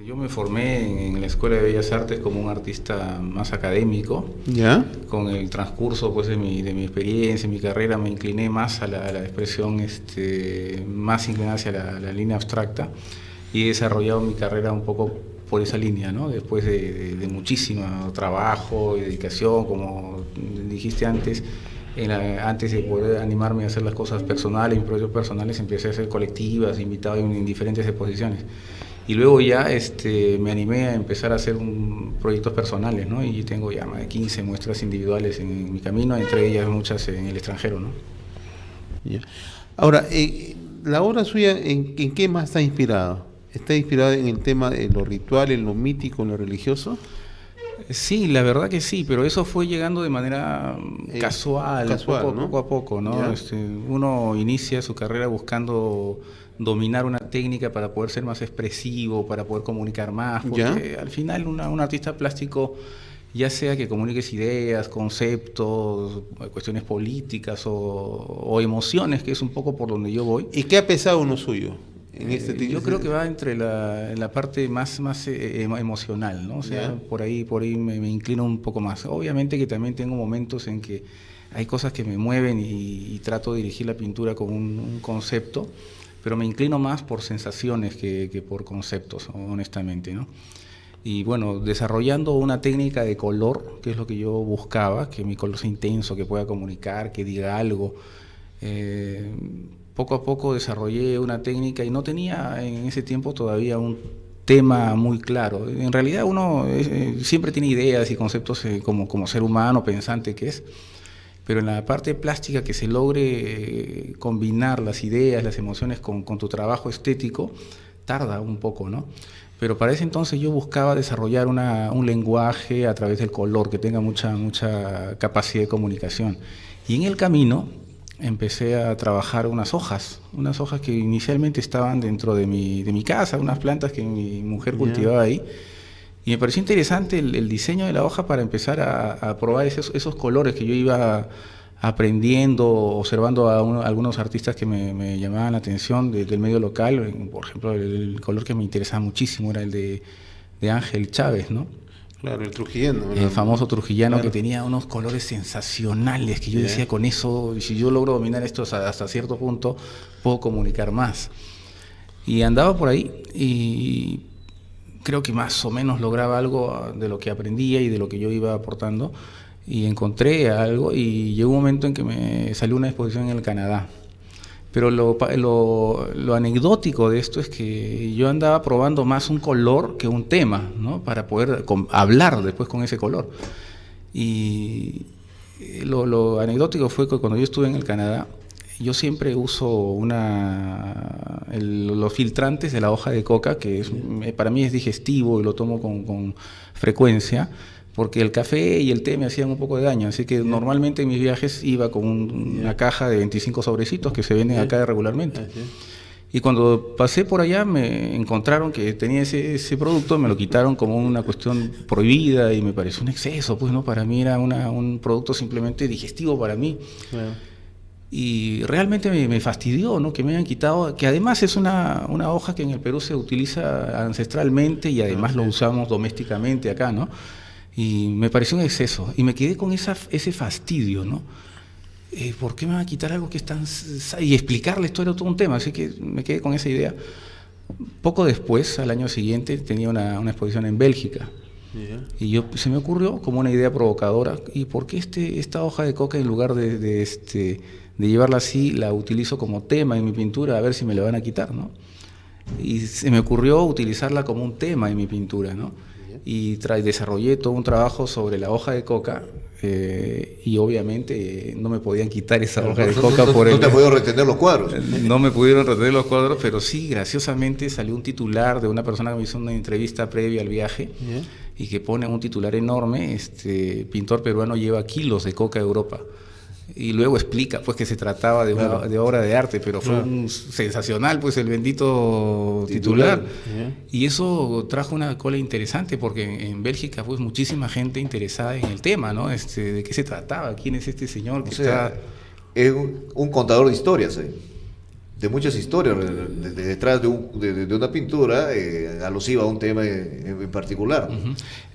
Yo me formé en la Escuela de Bellas Artes como un artista más académico. ¿Ya? Con el transcurso pues, de mi experiencia, mi carrera, me incliné más a la expresión, más inclinada hacia la línea abstracta, y he desarrollado mi carrera un poco por esa línea, ¿no? Después de muchísimo trabajo y dedicación, como dijiste antes. Antes de poder animarme a hacer las cosas personales, mis proyectos personales, empecé a hacer colectivas, invitado en diferentes exposiciones. Y luego ya me animé a empezar a hacer proyectos personales, ¿no? Y tengo ya más de 15 muestras individuales en mi camino, entre ellas muchas en el extranjero, ¿no? Ya. Ahora, la obra suya, ¿en qué más está inspirada? ¿Está inspirada en el tema de lo ritual, en lo mítico, en lo religioso? Sí, la verdad que sí, pero eso fue llegando de manera casual, ¿no? poco a poco, ¿no? Uno inicia su carrera buscando dominar una técnica para poder ser más expresivo, para poder comunicar más, porque al final un artista plástico, ya sea que comuniques ideas, conceptos, cuestiones políticas o emociones, que es un poco por donde yo voy. ¿Y qué ha pesado uno suyo? Yo creo que va entre la parte más emocional, ¿no? O sea, por ahí me inclino un poco más. Obviamente que también tengo momentos en que hay cosas que me mueven y trato de dirigir la pintura con un concepto, pero me inclino más por sensaciones que por conceptos, honestamente, ¿no? Y bueno, desarrollando una técnica de color, que es lo que yo buscaba, que mi color sea intenso, que pueda comunicar, que diga algo. Poco a poco desarrollé una técnica y no tenía en ese tiempo todavía un tema muy claro. En realidad uno siempre tiene ideas y conceptos como ser humano pensante que es, pero en la parte plástica que se logre combinar las ideas, las emociones con tu trabajo estético, tarda un poco, ¿no? Pero para ese entonces yo buscaba desarrollar un lenguaje a través del color, que tenga mucha capacidad de comunicación. Y en el camino empecé a trabajar unas hojas que inicialmente estaban dentro de mi casa, unas plantas que mi mujer cultivaba ahí. Y me pareció interesante el diseño de la hoja para empezar a probar esos colores que yo iba aprendiendo, observando a algunos artistas que me llamaban la atención del medio local. Por ejemplo, el color que me interesaba muchísimo era el de Ángel Chávez, ¿no? Claro, el trujillano, ¿no? El famoso trujillano, claro, que tenía unos colores sensacionales, que yo decía, con eso, si yo logro dominar esto hasta cierto punto, puedo comunicar más. Y andaba por ahí y creo que más o menos lograba algo de lo que aprendía y de lo que yo iba aportando, y encontré algo, y llegó un momento en que me salió una exposición en el Canadá. Pero lo anecdótico de esto es que yo andaba probando más un color que un tema, ¿no? Para poder hablar después con ese color. Y lo anecdótico fue que cuando yo estuve en el Canadá, yo siempre uso los filtrantes de la hoja de coca, que para mí es digestivo y lo tomo con frecuencia, porque el café y el té me hacían un poco de daño, así que normalmente en mis viajes iba con una caja de 25 sobrecitos que se venden acá regularmente. Y cuando pasé por allá me encontraron que tenía ese producto, me lo quitaron como una cuestión prohibida y me pareció un exceso, pues no, para mí era un producto simplemente digestivo para mí. Y realmente me fastidió, ¿no? Que me hayan quitado, que además es una hoja que en el Perú se utiliza ancestralmente y además lo usamos domésticamente acá, ¿no? Y me pareció un exceso y me quedé con ese fastidio, ¿no? ¿Por qué me van a quitar algo que es tan... y explicarle esto era todo un tema, así que me quedé con esa idea. Poco después, al año siguiente, tenía una exposición en Bélgica. Y se me ocurrió como una idea provocadora, ¿y por qué esta hoja de coca, en lugar de llevarla así, la utilizo como tema en mi pintura, a ver si me la van a quitar, ¿no? Y se me ocurrió utilizarla como un tema en mi pintura, ¿no? Y desarrollé todo un trabajo sobre la hoja de coca, y obviamente no me podían quitar esa hoja de coca no te pudieron retener los cuadros. No me pudieron retener los cuadros, pero sí, graciosamente salió un titular de una persona que me hizo una entrevista previa al viaje, y que pone un titular enorme, pintor peruano lleva kilos de coca a Europa. Y luego explica pues que se trataba de de obra de arte, pero fue sensacional pues el bendito titular. Y eso trajo una cola interesante, porque en Bélgica pues muchísima gente interesada en el tema, ¿no? De qué se trataba, quién es este señor que está... Es un contador de historias, ¿eh? muchas historias detrás de una pintura alusiva a un tema en particular.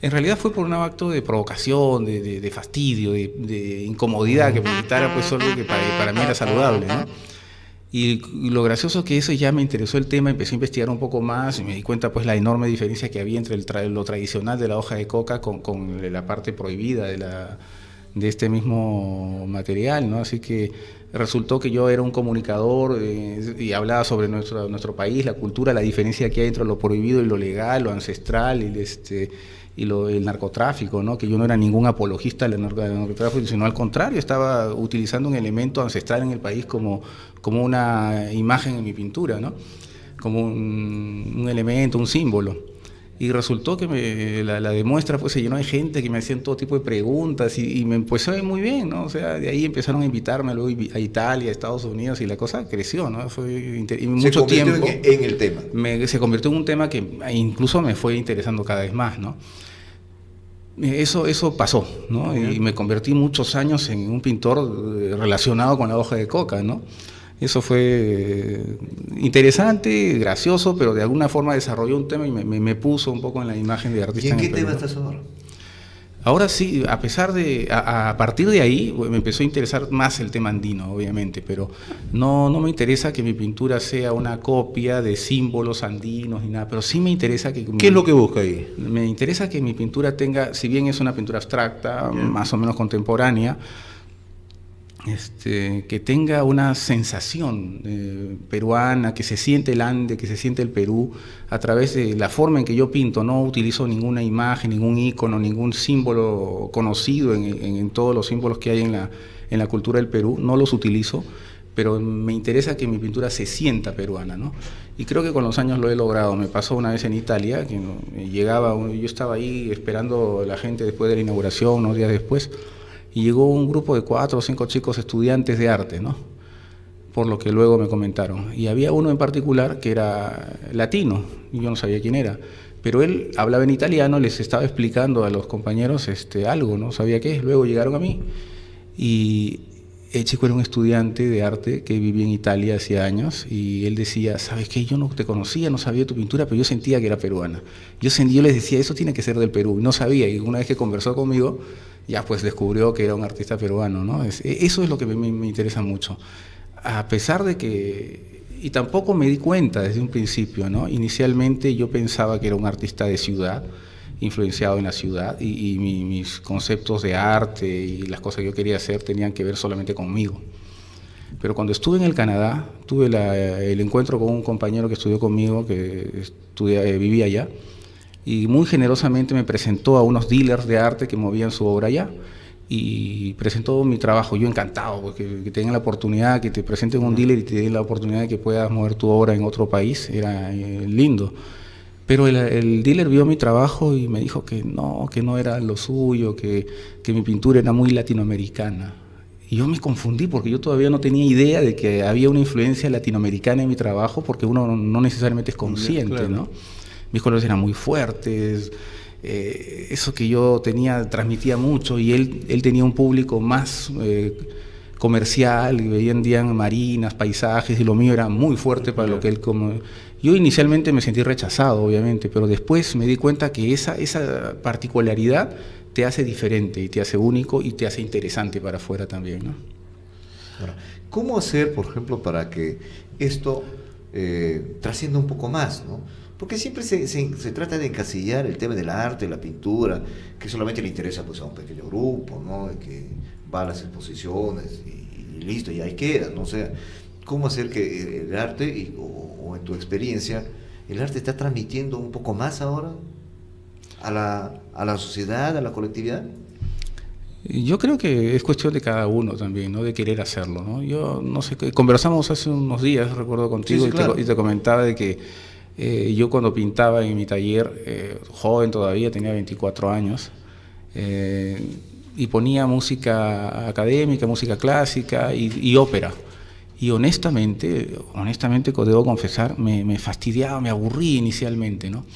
En realidad fue por un acto de provocación, de fastidio, de incomodidad, que me quitara pues algo que para mí era saludable, ¿no? Y lo gracioso es que eso ya me interesó el tema, empecé a investigar un poco más y me di cuenta pues la enorme diferencia que había entre lo tradicional de la hoja de coca con la parte prohibida de este mismo material, ¿no? Así que resultó que yo era un comunicador y hablaba sobre nuestro país, la cultura, la diferencia que hay entre lo prohibido y lo legal, lo ancestral y el narcotráfico, ¿no? Que yo no era ningún apologista del narcotráfico, sino al contrario, estaba utilizando un elemento ancestral en el país como una imagen en mi pintura, ¿no? Como un elemento, un símbolo. Y resultó que la demuestra pues se llenó de gente que me hacían todo tipo de preguntas y me empezó a ir muy bien, ¿no? O sea, de ahí empezaron a invitarme luego a Italia, a Estados Unidos y la cosa creció, ¿no? Y mucho tiempo en el tema. Se convirtió en un tema que incluso me fue interesando cada vez más, ¿no? Eso pasó, ¿no? Y me convertí muchos años en un pintor relacionado con la hoja de coca, ¿no? Eso fue interesante, gracioso, pero de alguna forma desarrolló un tema y me puso un poco en la imagen de artista. ¿Y en qué tema estás ahora? Ahora sí, a partir de ahí me empezó a interesar más el tema andino, obviamente, pero no me interesa que mi pintura sea una copia de símbolos andinos ni nada, pero sí me interesa que... ¿Qué es lo que busca ahí? Me interesa que mi pintura tenga, si bien es una pintura abstracta, más o menos contemporánea, que tenga una sensación peruana, que se siente el Ande, que se siente el Perú, a través de la forma en que yo pinto. No utilizo ninguna imagen, ningún ícono, ningún símbolo conocido en todos los símbolos que hay en la cultura del Perú, no los utilizo, pero me interesa que mi pintura se sienta peruana, ¿no? Y creo que con los años lo he logrado. Me pasó una vez en Italia, que yo estaba ahí esperando a la gente después de la inauguración, unos días después, y llegó un grupo de 4 o 5 chicos estudiantes de arte, ¿no? Por lo que luego me comentaron. Y había uno en particular que era latino, y yo no sabía quién era, pero él hablaba en italiano, les estaba explicando a los compañeros algo, no sabía qué. Luego llegaron a mí, y el chico era un estudiante de arte que vivía en Italia hacía años, y él decía, ¿sabes qué? Yo no te conocía, no sabía tu pintura, pero yo sentía que era peruana. Yo les decía, eso tiene que ser del Perú, y no sabía, y una vez que conversó conmigo, ya pues descubrió que era un artista peruano, ¿no? Eso es lo que me interesa mucho. A pesar de que... Y tampoco me di cuenta desde un principio, ¿no? Inicialmente yo pensaba que era un artista de ciudad, influenciado en la ciudad, y mis conceptos de arte y las cosas que yo quería hacer tenían que ver solamente conmigo. Pero cuando estuve en el Canadá, tuve el encuentro con un compañero que estudió conmigo, que vivía allá, y muy generosamente me presentó a unos dealers de arte que movían su obra allá, y presentó mi trabajo. Yo encantado, porque que tengan la oportunidad, que te presenten un dealer y te den la oportunidad de que puedas mover tu obra en otro país, era lindo. Pero el dealer vio mi trabajo y me dijo que no era lo suyo, que mi pintura era muy latinoamericana. Y yo me confundí porque yo todavía no tenía idea de que había una influencia latinoamericana en mi trabajo, porque uno no necesariamente es consciente, claro, ¿no? Mis colores eran muy fuertes, eso que yo transmitía mucho, y él tenía un público más comercial, y vendían marinas, paisajes, y lo mío era muy fuerte para lo que él... Yo inicialmente me sentí rechazado, obviamente, pero después me di cuenta que esa particularidad te hace diferente, y te hace único, y te hace interesante para afuera también, ¿no? Ahora, ¿cómo hacer, por ejemplo, para que esto trascienda un poco más, ¿no? Porque siempre se trata de encasillar el tema del arte, la pintura, que solamente le interesa pues a un pequeño grupo, ¿no? Que va a las exposiciones y listo, y ahí queda, ¿no? O sea, ¿cómo hacer que el arte, o en tu experiencia, el arte está transmitiendo un poco más ahora a la sociedad, a la colectividad? Yo creo que es cuestión de cada uno también, ¿no? De querer hacerlo, ¿no? Yo no sé, conversamos hace unos días, recuerdo contigo, sí, claro, y te comentaba de que yo cuando pintaba en mi taller, joven todavía, tenía 24 años, y ponía música académica, música clásica y ópera. Y honestamente, debo confesar, me fastidiaba, me aburrí inicialmente, ¿no?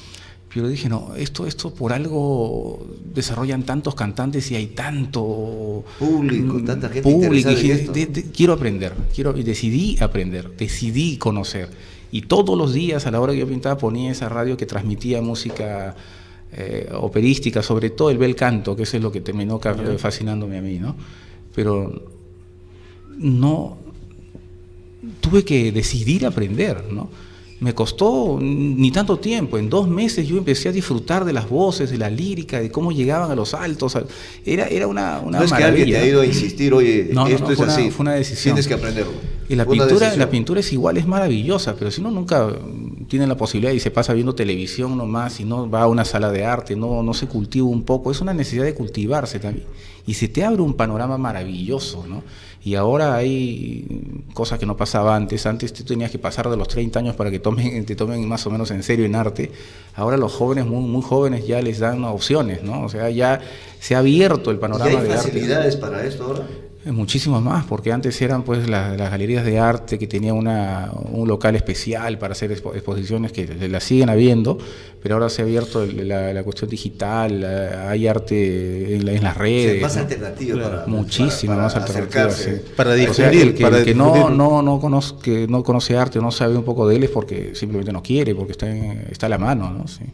Pero dije, no, esto por algo desarrollan tantos cantantes y hay tanto público, tanta gente público. interesada en esto. Quiero aprender, y decidí aprender, decidí conocer. Y todos los días, a la hora que yo pintaba, ponía esa radio que transmitía música operística, sobre todo el bel canto, que eso es lo que terminó fascinándome a mí, ¿no? Pero no, tuve que decidir aprender, ¿no? Me costó ni tanto tiempo, en 2 meses yo empecé a disfrutar de las voces, de la lírica, de cómo llegaban a los altos. Era una no es maravilla. Que alguien te ha ido a insistir, oye, esto es así, fue una decisión. Tienes que aprenderlo. Y la pintura es igual, es maravillosa, pero si uno nunca tiene la posibilidad y se pasa viendo televisión nomás y no va a una sala de arte, no se cultiva un poco, es una necesidad de cultivarse también. Y se te abre un panorama maravilloso, ¿no? Y ahora hay cosas que no pasaba antes. Antes tú tenías que pasar de los 30 años para que te tomen más o menos en serio en arte. Ahora los jóvenes, muy jóvenes, ya les dan opciones, ¿no? O sea, ya se ha abierto el panorama de arte. ¿Y hay facilidades para esto ahora? Muchísimo más, porque antes eran pues las galerías de arte que tenían un local especial para hacer exposiciones que las siguen habiendo, pero ahora se ha abierto la cuestión digital, hay arte en las redes. O sea, más alternativa, muchísima más alternativa. Sí. Para difundir, o sea, el que no conoce arte o no sabe un poco de él es porque simplemente no quiere, porque está a la mano, ¿no? Sí.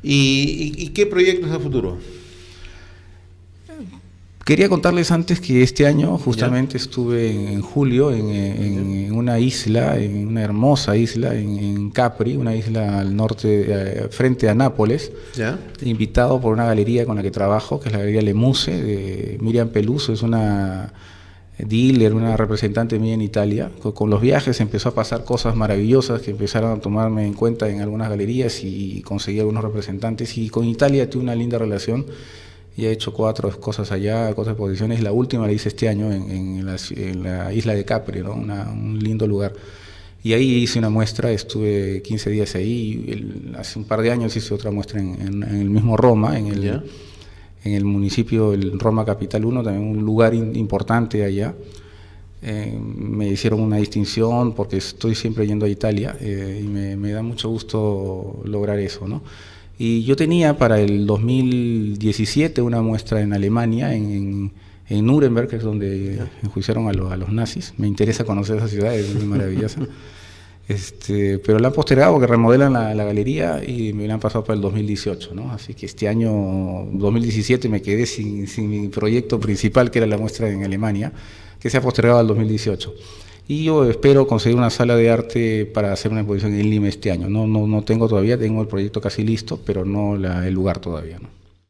¿Y qué proyectos a futuro? Quería contarles antes que este año justamente estuve en julio en una isla, en una hermosa isla en Capri, una isla al norte, frente a Nápoles, invitado por una galería con la que trabajo, que es la Galería Le Muse, de Miriam Peluso, es una dealer, una representante mía en Italia. Con los viajes empezó a pasar cosas maravillosas que empezaron a tomarme en cuenta en algunas galerías y conseguí algunos representantes, y con Italia tuve una linda relación. Y he hecho 4 cosas allá, 4 exposiciones. La última la hice este año en la isla de Capri, ¿no? Un lindo lugar. Y ahí hice una muestra, estuve 15 días ahí. Hace un par de años hice otra muestra en el mismo Roma, en el municipio, el Roma Capital 1, también un lugar importante allá. Me hicieron una distinción porque estoy siempre yendo a Italia y me da mucho gusto lograr eso, ¿no? Y yo tenía para el 2017 una muestra en Alemania, en Nuremberg, que es donde enjuiciaron a los nazis. Me interesa conocer esa ciudad, es muy maravillosa. Pero la han postergado porque remodelan la galería y me la han pasado para el 2018, ¿no? Así que este año, 2017, me quedé sin mi proyecto principal, que era la muestra en Alemania, que se ha postergado al 2018. Y yo espero conseguir una sala de arte para hacer una exposición en Lima este año. No tengo todavía, tengo el proyecto casi listo, pero no el lugar todavía, ¿no?